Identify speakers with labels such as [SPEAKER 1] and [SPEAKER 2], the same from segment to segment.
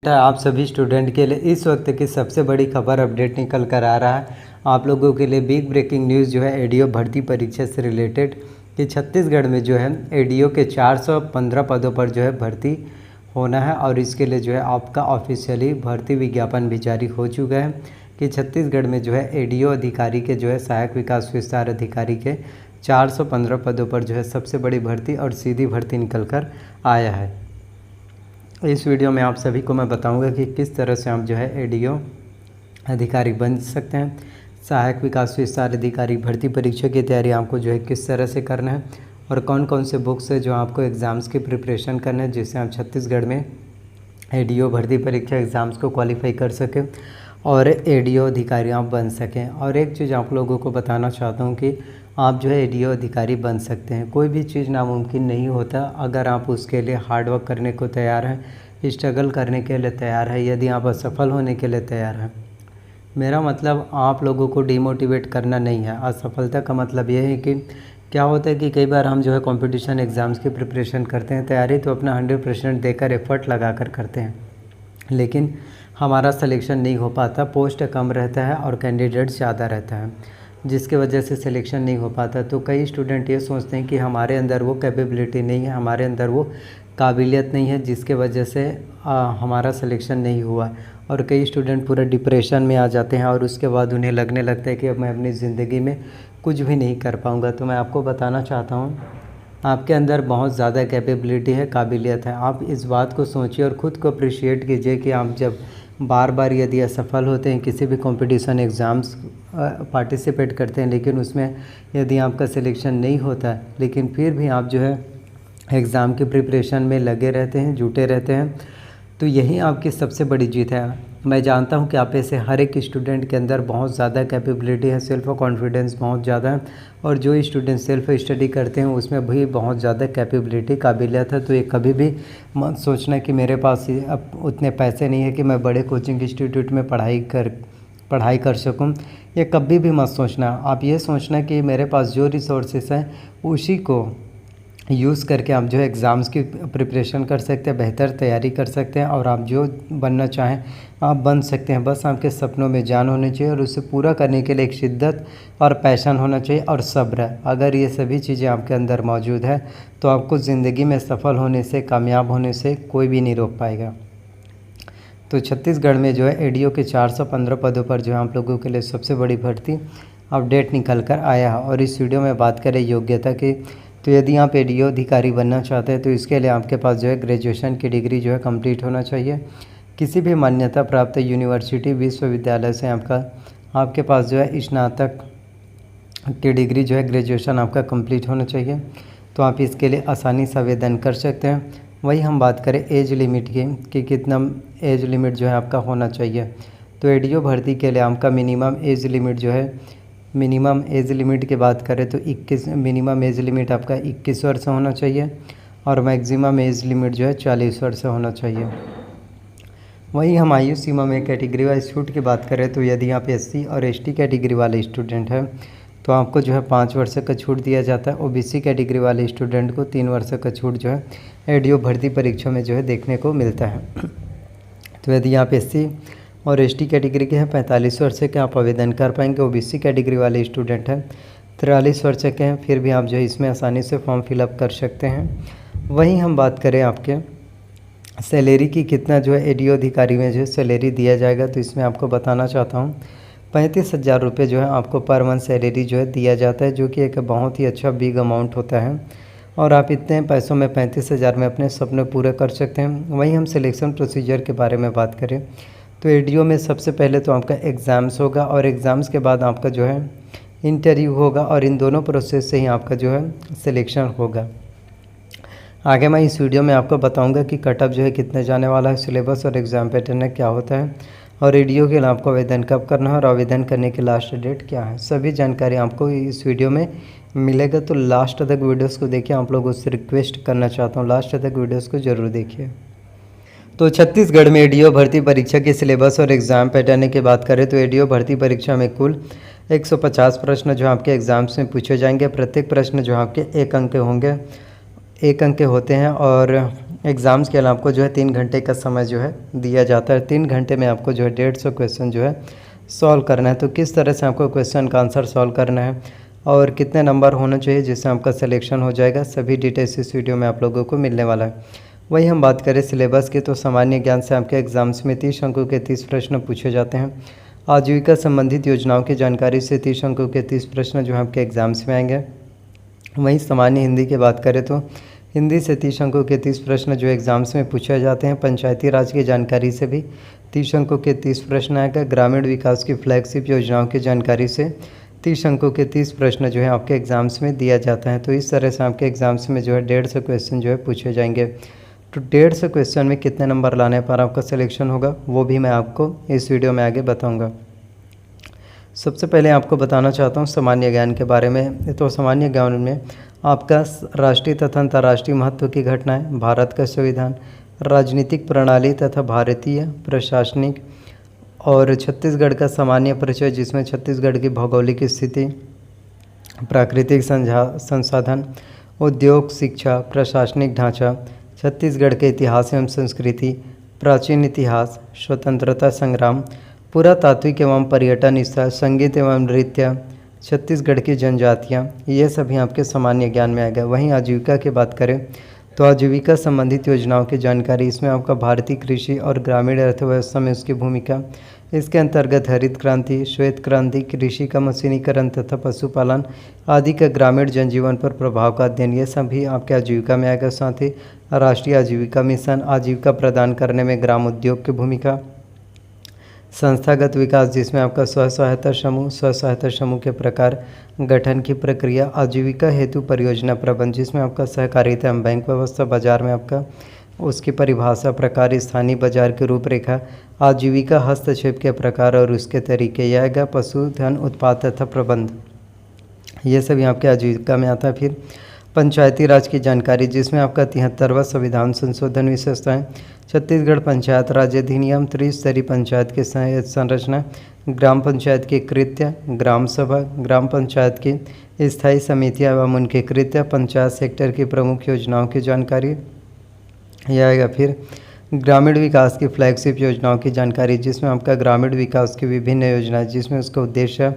[SPEAKER 1] आप सभी स्टूडेंट के लिए इस वक्त की सबसे बड़ी खबर अपडेट निकल कर आ रहा है। आप लोगों के लिए बिग ब्रेकिंग न्यूज़ जो है एडीओ भर्ती परीक्षा से रिलेटेड कि छत्तीसगढ़ में जो है एडीओ के 415 पदों पर जो है भर्ती होना है और इसके लिए जो है आपका ऑफिशियली भर्ती विज्ञापन भी जारी हो चुका है कि छत्तीसगढ़ में जो है एडीओ अधिकारी के जो है सहायक विकास विस्तार अधिकारी के 415 पदों पर जो है सबसे बड़ी भर्ती और सीधी भर्ती निकल कर आया है। इस वीडियो में आप सभी को मैं बताऊंगा कि किस तरह से आप जो है एडीओ अधिकारी बन सकते हैं। सहायक विकास विस्तार अधिकारी भर्ती परीक्षा की तैयारी आपको जो है किस तरह से करना है और कौन कौन से बुक्स है जो आपको एग्ज़ाम्स की प्रिपरेशन करना है जिससे आप छत्तीसगढ़ में एडीओ भर्ती परीक्षा एग्ज़ाम्स को क्वालिफाई कर सकें और एडीओ अधिकारी आप बन सकें। और एक चीज़ आप लोगों को बताना चाहता हूँ कि आप जो है एडीओ अधिकारी बन सकते हैं। कोई भी चीज़ नामुमकिन नहीं होता अगर आप उसके लिए हार्ड वर्क करने को तैयार हैं, स्ट्रगल करने के लिए तैयार है, यदि आप असफल होने के लिए तैयार हैं। मेरा मतलब आप लोगों को डिमोटिवेट करना नहीं है। असफलता का मतलब यह है कि क्या होता है कि कई बार हम जो है कंपटीशन एग्ज़ाम्स की प्रिपरेशन करते हैं, तैयारी तो अपना 100% देकर एफर्ट लगा कर करते हैं, लेकिन हमारा सिलेक्शन नहीं हो पाता। पोस्ट कम रहता है और कैंडिडेट ज़्यादा रहता है, जिसके वजह से सिलेक्शन नहीं हो पाता। तो कई स्टूडेंट ये सोचते हैं कि हमारे अंदर वो कैपेबिलिटी नहीं है, हमारे अंदर वो काबिलियत नहीं है, जिसके वजह से हमारा सिलेक्शन नहीं हुआ। और कई स्टूडेंट पूरा डिप्रेशन में आ जाते हैं और उसके बाद उन्हें लगने लगता है कि अब मैं अपनी ज़िंदगी में कुछ भी नहीं कर पाऊँगा। तो मैं आपको बताना चाहता हूँ आपके अंदर बहुत ज़्यादा कैपेबिलिटी है, काबिलियत है। आप इस बात को सोचिए और ख़ुद को अप्रिशिएट कीजिए कि आप जब बार बार यदि असफल होते हैं, किसी भी कंपटीशन एग्ज़ाम्स पार्टिसिपेट करते हैं, लेकिन उसमें यदि आपका सिलेक्शन नहीं होता है, लेकिन फिर भी आप जो है एग्ज़ाम की प्रिपरेशन में लगे रहते हैं, जुटे रहते हैं, तो यही आपकी सबसे बड़ी जीत है। मैं जानता हूं कि आप ऐसे हर एक स्टूडेंट के अंदर बहुत ज़्यादा कैपेबिलिटी है, सेल्फ कॉन्फिडेंस बहुत ज़्यादा है, और जो स्टूडेंट सेल्फ स्टडी करते हैं उसमें भी बहुत ज़्यादा कैपेबिलिटी काबिलियत है। तो ये कभी भी मत सोचना कि मेरे पास अब उतने पैसे नहीं है कि मैं बड़े कोचिंग इंस्टीट्यूट में पढ़ाई कर सकूं। ये कभी भी मत सोचना। आप ये सोचना कि मेरे पास जो रिसोर्सेस हैं उसी को यूज़ करके आप जो है एग्ज़ाम्स की प्रिपरेशन कर सकते हैं, बेहतर तैयारी कर सकते हैं और आप जो बनना चाहें आप बन सकते हैं। बस आपके सपनों में जान होनी चाहिए और उसे पूरा करने के लिए एक शिद्दत और पैशन होना चाहिए और सब्र। अगर ये सभी चीज़ें आपके अंदर मौजूद है तो आपको ज़िंदगी में सफल होने से, कामयाब होने से कोई भी नहीं रोक पाएगा। तो छत्तीसगढ़ में जो है एडीओ के 415 पदों पर जो है आप लोगों के लिए सबसे बड़ी भर्ती अपडेट निकल कर आया है। और इस वीडियो में बात करें योग्यता की, तो यदि आप एडीओ अधिकारी बनना चाहते हैं तो इसके लिए आपके पास जो है ग्रेजुएशन की डिग्री जो है कंप्लीट होना चाहिए। किसी भी मान्यता प्राप्त यूनिवर्सिटी विश्वविद्यालय से आपके पास जो है स्नातक की डिग्री जो है ग्रेजुएशन आपका कंप्लीट होना चाहिए। तो आप इसके लिए आसानी से आवेदन कर सकते हैं। वही हम बात करें एज लिमिट की कि कितना एज लिमिट जो है आपका होना चाहिए, तो एडीओ भर्ती के लिए आपका मिनिमम एज लिमिट जो है, मिनिमम एज लिमिट की बात करें तो 21, मिनिमम एज लिमिट आपका 21 वर्ष होना चाहिए और मैक्सिमम एज लिमिट जो है 40 वर्ष होना चाहिए। वहीं हम आयु सीमा में कैटेगरी वाइज छूट की बात करें तो यदि आप एससी और एसटी कैटेगरी वाले स्टूडेंट हैं तो आपको जो है 5 वर्ष का छूट दिया जाता है। ओबीसी कैटेगरी वाले स्टूडेंट को 3 वर्ष का छूट जो है एडीओ भर्ती परीक्षा में जो है देखने को मिलता है। तो यदि आप एससी और एसटी कैटेगरी के हैं 45 वर्ष के आप आवेदन कर पाएंगे। ओबीसी कैटेगरी वाले स्टूडेंट हैं 43 वर्ष के हैं, फिर भी आप जो है इसमें आसानी से फॉर्म फिलअप कर सकते हैं। वहीं हम बात करें आपके सैलरी की, कितना जो है एडीओ अधिकारी में जो है सैलरी दिया जाएगा, तो इसमें आपको बताना चाहता हूँ 35,000 रुपये जो है आपको पर मंथ सैलरी जो है दिया जाता है, जो कि एक बहुत ही अच्छा बिग अमाउंट होता है और आप इतने पैसों में 35,000 में अपने सपने पूरे कर सकते हैं। वहीं हम सिलेक्शन प्रोसीजर के बारे में बात करें तो एडीओ में सबसे पहले तो आपका एग्ज़ाम्स होगा और एग्ज़ाम्स के बाद आपका जो है इंटरव्यू होगा और इन दोनों प्रोसेस से ही आपका जो है सिलेक्शन होगा। आगे मैं इस वीडियो में आपको बताऊंगा कि कटअप जो है कितने जाने वाला है, सिलेबस और एग्ज़ाम पैटर्न क्या होता है और एडीओ के लिए आपको आवेदन कब करना है और आवेदन करने की लास्ट डेट क्या है। सभी जानकारी आपको इस वीडियो में मिलेगा। तो लास्ट तक वीडियोज़ को देखिए। आप लोगों से रिक्वेस्ट करना चाहता हूँ लास्ट तक वीडियोज़ को ज़रूर देखिए। तो छत्तीसगढ़ में एडीओ भर्ती परीक्षा के सिलेबस और एग्ज़ाम पैटर्न की बात करें तो एडीओ भर्ती परीक्षा में कुल 150 प्रश्न जो आपके एग्ज़ाम्स में पूछे जाएंगे। प्रत्येक प्रश्न जो आपके 1 अंक के होंगे, 1 अंक के होते हैं और एग्ज़ाम्स के लिए आपको जो है 3 घंटे का समय जो है दिया जाता है। 3 घंटे में आपको जो है 150 क्वेश्चन जो है सॉल्व करना है। तो किस तरह से आपको क्वेश्चन का आंसर सॉल्व करना है और कितने नंबर होना चाहिए जिससे आपका सिलेक्शन हो जाएगा, सभी डिटेल्स इस वीडियो में आप लोगों को मिलने वाला है। वही हम बात करें सिलेबस की, तो सामान्य ज्ञान से आपके एग्जाम्स में 30 अंकों के 30 प्रश्न पूछे जाते हैं। आजीविका संबंधित योजनाओं की जानकारी से 30 अंकों के 30 प्रश्न जो है आपके एग्जाम्स में आएंगे। वहीं सामान्य हिंदी की बात करें तो हिंदी से 30 अंकों के 30 प्रश्न जो एग्जाम्स में पूछे जाते हैं। पंचायती राज की जानकारी से भी 30 अंकों के 30 प्रश्न आएगा। ग्रामीण विकास की फ्लैगशिप योजनाओं की जानकारी से 30 अंकों के 30 प्रश्न जो है आपके एग्ज़ाम्स में दिया जाता है। तो इस तरह से आपके एग्ज़ाम्स में जो है 150 क्वेश्चन जो है पूछे जाएंगे। तो 150 क्वेश्चन में कितने नंबर लाने पर आपका सिलेक्शन होगा वो भी मैं आपको इस वीडियो में आगे बताऊँगा। सबसे पहले आपको बताना चाहता हूँ सामान्य ज्ञान के बारे में। तो सामान्य ज्ञान में आपका राष्ट्रीय तथा अंतर्राष्ट्रीय महत्व की घटनाएं, भारत का संविधान, राजनीतिक प्रणाली तथा भारतीय प्रशासनिक और छत्तीसगढ़ का सामान्य परिचय जिसमें छत्तीसगढ़ की भौगोलिक स्थिति, प्राकृतिक संसाधन, उद्योग, शिक्षा, प्रशासनिक ढांचा, छत्तीसगढ़ के इतिहास एवं संस्कृति, प्राचीन इतिहास, स्वतंत्रता संग्राम, पुरातात्विक एवं पर्यटन स्थल, संगीत एवं नृत्य, छत्तीसगढ़ की जनजातियाँ, ये सभी आपके सामान्य ज्ञान में आएगा। वहीं आजीविका की बात करें तो आजीविका संबंधित योजनाओं की जानकारी, इसमें आपका भारतीय कृषि और ग्रामीण अर्थव्यवस्था में उसकी भूमिका, इसके अंतर्गत हरित क्रांति, श्वेत क्रांति, कृषि का मशीनीकरण तथा पशुपालन आदि का ग्रामीण जनजीवन पर प्रभाव का अध्ययन, ये सभी आपके आजीविका में आएगा। साथ ही राष्ट्रीय आजीविका मिशन, आजीविका प्रदान करने में ग्राम उद्योग की भूमिका, संस्थागत विकास जिसमें आपका स्व सहायता समूह के प्रकार, गठन की प्रक्रिया, आजीविका हेतु परियोजना प्रबंध जिसमें आपका सहकारिता एवं बैंक व्यवस्था, बाजार में आपका उसकी परिभाषा, प्रकार, स्थानीय बाजार की रूपरेखा, आजीविका हस्तक्षेप के प्रकार और उसके तरीके, यह आएगा। पशुधन उत्पाद तथा प्रबंध, ये सभी आपके आजीविका में आता है। फिर पंचायती राज की जानकारी जिसमें आपका 73वां संविधान संशोधन विशेषताएं, छत्तीसगढ़ पंचायत राज अधिनियम, त्रिस्तरीय पंचायत की संरचना, ग्राम पंचायत की कृत्य, ग्राम सभा, ग्राम पंचायत की स्थायी समितियां एवं उनके कृत्य, पंचायत सेक्टर की प्रमुख योजनाओं की जानकारी, यह आएगा। फिर ग्रामीण विकास की फ्लैगशिप योजनाओं की जानकारी जिसमें आपका ग्रामीण विकास की विभिन्न योजनाएं जिसमें उसका उद्देश्य,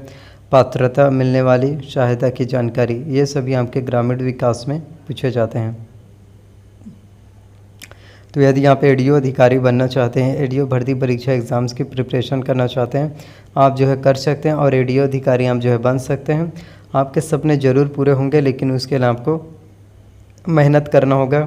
[SPEAKER 1] पात्रता, मिलने वाली सहायता की जानकारी, ये सभी आपके ग्रामीण विकास में पूछे जाते हैं। तो यदि आप एडीओ अधिकारी बनना चाहते हैं, एडीओ भर्ती परीक्षा एग्ज़ाम्स की प्रिपरेशन करना चाहते हैं, आप जो है कर सकते हैं और एडीओ अधिकारी आप जो है बन सकते हैं। आपके सपने ज़रूर पूरे होंगे, लेकिन उसके लिए आपको मेहनत करना होगा,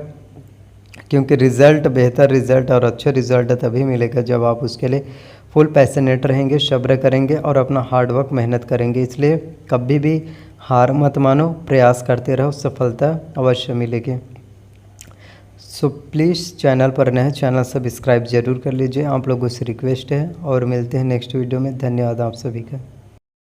[SPEAKER 1] क्योंकि रिज़ल्ट, बेहतर रिज़ल्ट और अच्छे रिज़ल्ट तभी मिलेगा जब आप उसके लिए फुल पैशनेट रहेंगे, सब्र करेंगे और अपना हार्डवर्क मेहनत करेंगे। इसलिए कभी भी हार मत मानो, प्रयास करते रहो, सफलता अवश्य मिलेगी। सो प्लीज़ चैनल पर नए, चैनल सब्सक्राइब जरूर कर लीजिए, आप लोगों से रिक्वेस्ट है। और मिलते हैं नेक्स्ट वीडियो में। धन्यवाद आप सभी का।